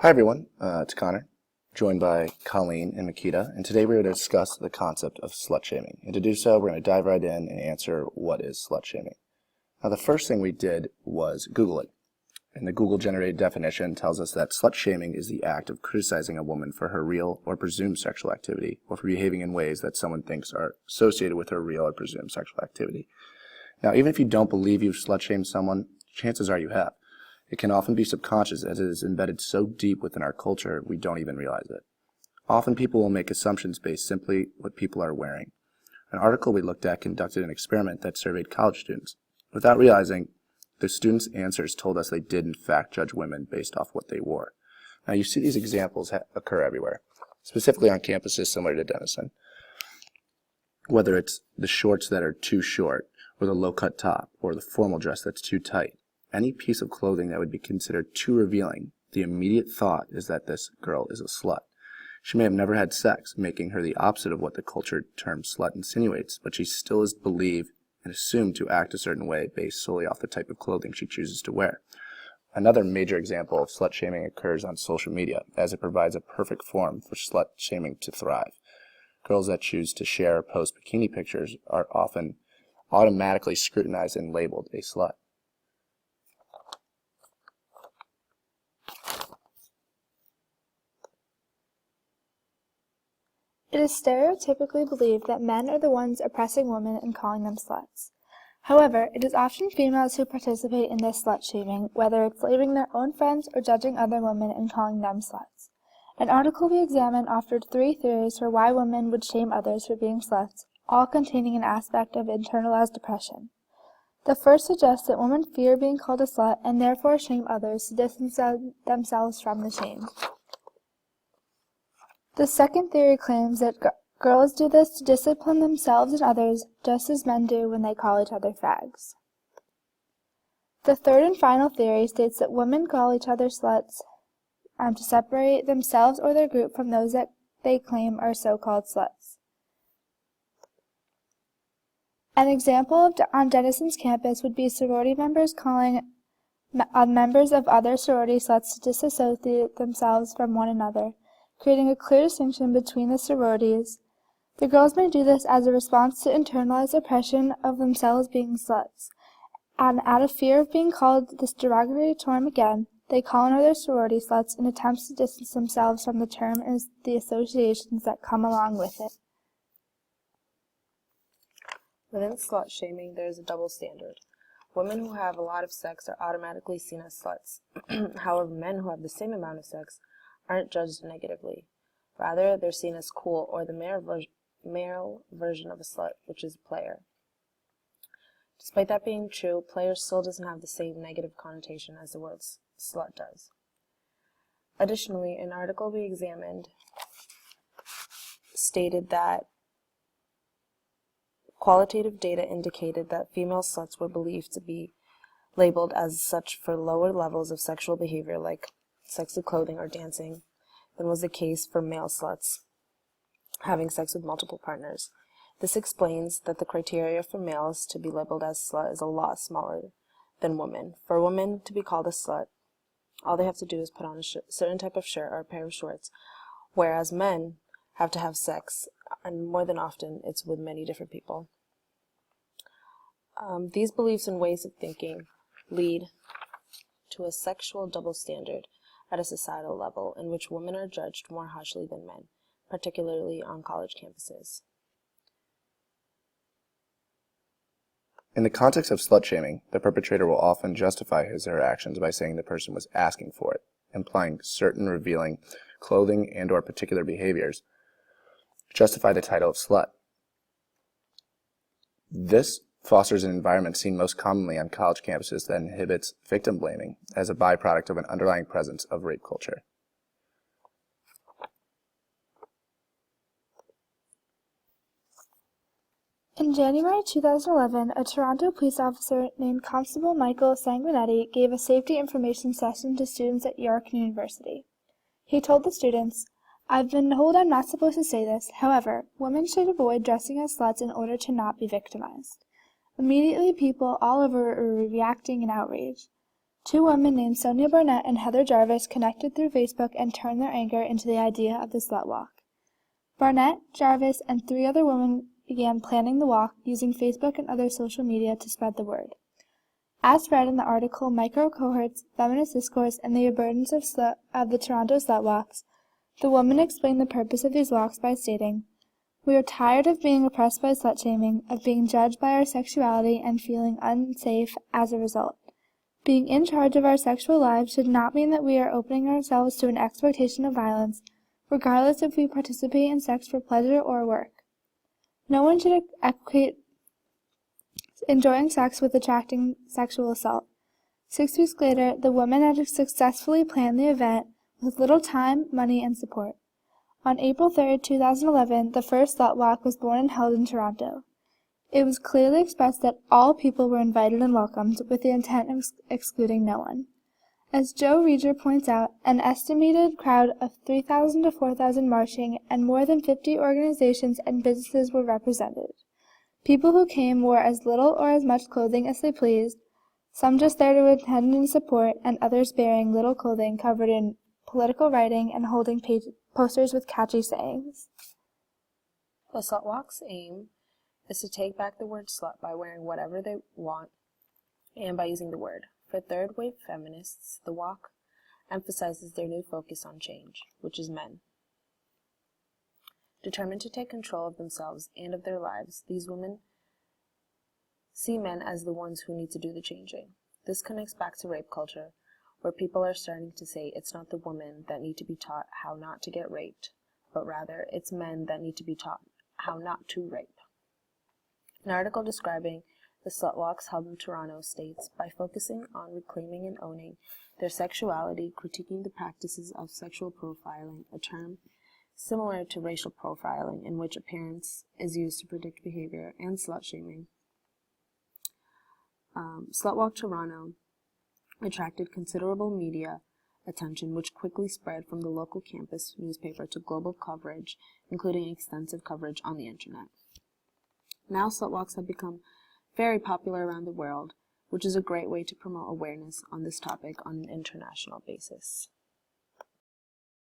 Hi everyone, it's Connor, joined by Colleen and Makita, and today we're going to discuss the concept of slut shaming. And to do so, we're going to dive right in and answer what is slut shaming. Now the first thing we did was Google it, and the Google-generated definition tells us that slut shaming is the act of criticizing a woman for her real or presumed sexual activity, or for behaving in ways that someone thinks are associated with her real or presumed sexual activity. Now even if you don't believe you've slut-shamed someone, chances are you have. It can often be subconscious as it is embedded so deep within our culture we don't even realize it. Often people will make assumptions based simply what people are wearing. An article we looked at conducted an experiment that surveyed college students. Without realizing, the students' answers told us they did in fact judge women based off what they wore. Now you see these examples occur everywhere, specifically on campuses similar to Denison. Whether it's the shorts that are too short, or the low-cut top, or the formal dress that's too tight. Any piece of clothing that would be considered too revealing, the immediate thought is that this girl is a slut. She may have never had sex, making her the opposite of what the culture term slut insinuates, but she still is believed and assumed to act a certain way based solely off the type of clothing she chooses to wear. Another major example of slut shaming occurs on social media, as it provides a perfect forum for slut shaming to thrive. Girls that choose to share or post bikini pictures are often automatically scrutinized and labeled a slut. It is stereotypically believed that men are the ones oppressing women and calling them sluts. However, it is often females who participate in this slut shaming, whether it's labeling their own friends or judging other women and calling them sluts. An article we examined offered 3 theories for why women would shame others for being sluts, all containing an aspect of internalized oppression. The first suggests that women fear being called a slut and therefore shame others to distance themselves from the shame. The second theory claims that girls do this to discipline themselves and others, just as men do when they call each other fags. The third and final theory states that women call each other sluts to separate themselves or their group from those that they claim are so-called sluts. An example on Denison's campus would be sorority members calling members of other sorority sluts to disassociate themselves from one another, creating a clear distinction between the sororities. The girls may do this as a response to internalized oppression of themselves being sluts, and out of fear of being called this derogatory term again, they call another sorority sluts in attempts to distance themselves from the term and the associations that come along with it. Within slut shaming, there is a double standard. Women who have a lot of sex are automatically seen as sluts. However, men who have the same amount of sex aren't judged negatively. Rather, they're seen as cool, or the male version of a slut, which is a player. Despite that being true, player still doesn't have the same negative connotation as the word slut does. Additionally, an article we examined stated that qualitative data indicated that female sluts were believed to be labeled as such for lower levels of sexual behavior like sexy clothing or dancing than was the case for male sluts having sex with multiple partners. This explains that the criteria for males to be labeled as slut is a lot smaller than women. For a woman to be called a slut, all they have to do is put on a certain type of shirt or a pair of shorts, whereas men have to have sex, and more than often it's with many different people. These beliefs and ways of thinking lead to a sexual double standard at a societal level in which women are judged more harshly than men, particularly on college campuses. In the context of slut shaming, the perpetrator will often justify his or her actions by saying the person was asking for it, implying certain revealing clothing and or particular behaviors justify the title of slut. This fosters an environment seen most commonly on college campuses that inhibits victim blaming as a byproduct of an underlying presence of rape culture. In January 2011, a Toronto police officer named Constable Michael Sanguinetti gave a safety information session to students at York University. He told the students, "I've been told I'm not supposed to say this, however, women should avoid dressing as sluts in order to not be victimized." Immediately, people all over were reacting in outrage. Two women named Sonia Barnett and Heather Jarvis connected through Facebook and turned their anger into the idea of the Slut Walk. Barnett, Jarvis, and 3 other women began planning the walk using Facebook and other social media to spread the word. As read in the article Micro-Cohorts, Feminist Discourse, and the Burdens of the Toronto Slut Walks, the women explained the purpose of these walks by stating, "We are tired of being oppressed by slut-shaming, of being judged by our sexuality and feeling unsafe as a result. Being in charge of our sexual lives should not mean that we are opening ourselves to an expectation of violence, regardless if we participate in sex for pleasure or work. No one should equate enjoying sex with attracting sexual assault." 6 weeks later, the women had successfully planned the event with little time, money, and support. On April 3, 2011, the first Slut Walk was born and held in Toronto. It was clearly expressed that all people were invited and welcomed, with the intent of excluding no one. As Joe Reger points out, an estimated crowd of 3,000 to 4,000 marching, and more than 50 organizations and businesses were represented. People who came wore as little or as much clothing as they pleased, some just there to attend and support, and others bearing little clothing covered in political writing and holding posters with catchy sayings. The Slut Walk's aim is to take back the word slut by wearing whatever they want and by using the word. For third-wave feminists, the walk emphasizes their new focus on change, which is men. Determined to take control of themselves and of their lives, these women see men as the ones who need to do the changing. This connects back to rape culture, where people are starting to say it's not the women that need to be taught how not to get raped, but rather it's men that need to be taught how not to rape. An article describing the Slut Walks held in Toronto states, by focusing on reclaiming and owning their sexuality, critiquing the practices of sexual profiling, a term similar to racial profiling in which appearance is used to predict behavior, and slut shaming. Slut Walk Toronto attracted considerable media attention, which quickly spread from the local campus newspaper to global coverage, including extensive coverage on the internet. Now slut walks have become very popular around the world, which is a great way to promote awareness on this topic on an international basis.